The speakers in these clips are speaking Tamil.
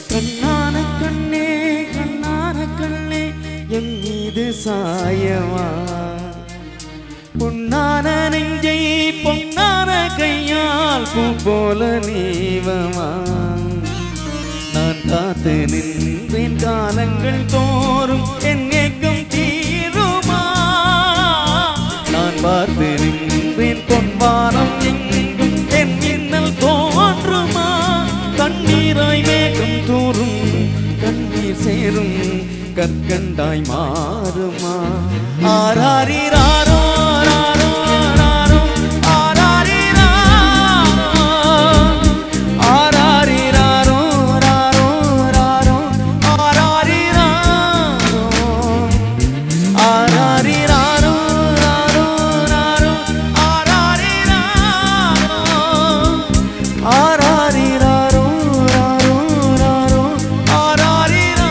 கண்ணான கண்ணே கண்ணான கண்ணே என் மீது சாயவா பொன்னான நெஞ்சை பொன்னான கையால் பூ போல நீவமா நான் காத்து நின்றேன் காலங்கள் தோறும் என் ஏக்கம் தீருமா நான் பார்த்து நின்றேன் பொன்வானம் எங்கும் என் இன்னல் தோன்றுமா கண்ணீராய் மேகம் தோறும் கண்ணீர் சேரும் கற்கண்டாய் மாறுமா ஆராரிராரோ ராரோ ராரோ ஆராரிராரோ ஆராரிராரோ ராரோ ராரோ ஆராரிராரோ ஆராரிராரோ ராரோ ராரோ ஆராரிராரோ ஆராரிராரோ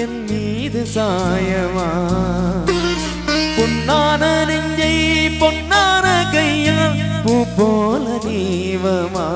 என் மீது சாயமா பொன்னான நெஞ்சை பொன்னான கையால் பூ போல நீவமா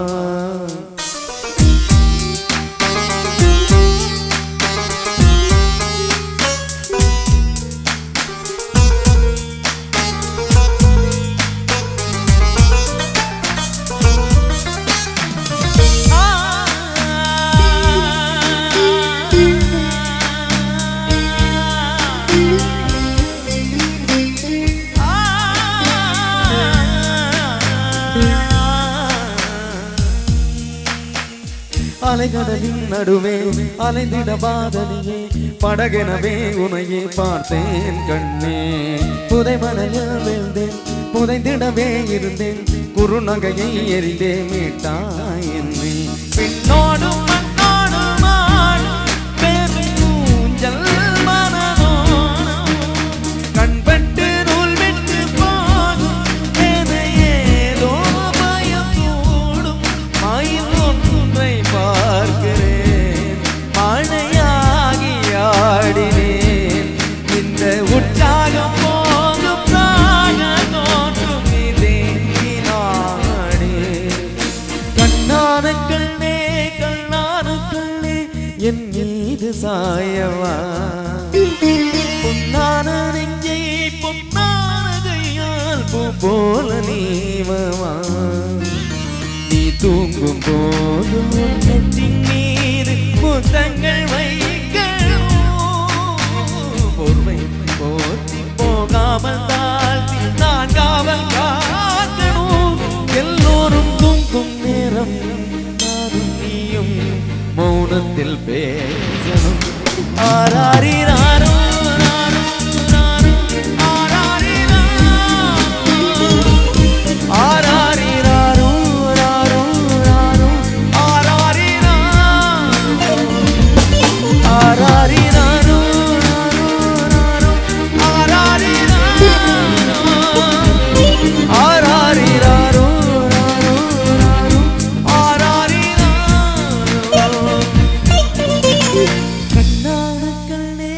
அலைகடலின் நடுவே அலைந்திட பாதனியே படகெனவே உனையே பார்த்தேன் கண்ணே புதைமலையில் வீழ்ந்தேன் புதைந்திடவே இருந்தேன் குறுநகையை எரிந்தே மீட்டாய் என்னை பின்னோடும் மண்ணோடும் ஆடும் பெருஞ்சல் மனதோடும் கண்பட்டு நூல் விட்டு போகும் ஏதோ பயம் கூடும் மயில் பார்க்கிறேன் மழையாகி ஆடினேன் இந்த உற்சாகம் போகும் பிராண தோன்றும் இதே நாடே கண்ணான கண்ணே கண்ணான கண்ணே என் மீது சாயவா பொன்னான நெஞ்சை பொன்னான கையால் பூ போல நீவமா நீ தூங்கும் போதும் நெற்றின் மீது முத்தங்கள் வைக்கணும் பொறுமை போற்றி போகாமல் தாழ்த்தி நான் காவல் காக்கணும் எல்லோரும் தூங்கும் நேரம் நானும் நீயும் மௌனத்தில் பேசணும் ஆராரிராரோ கண்ணான கண்ணே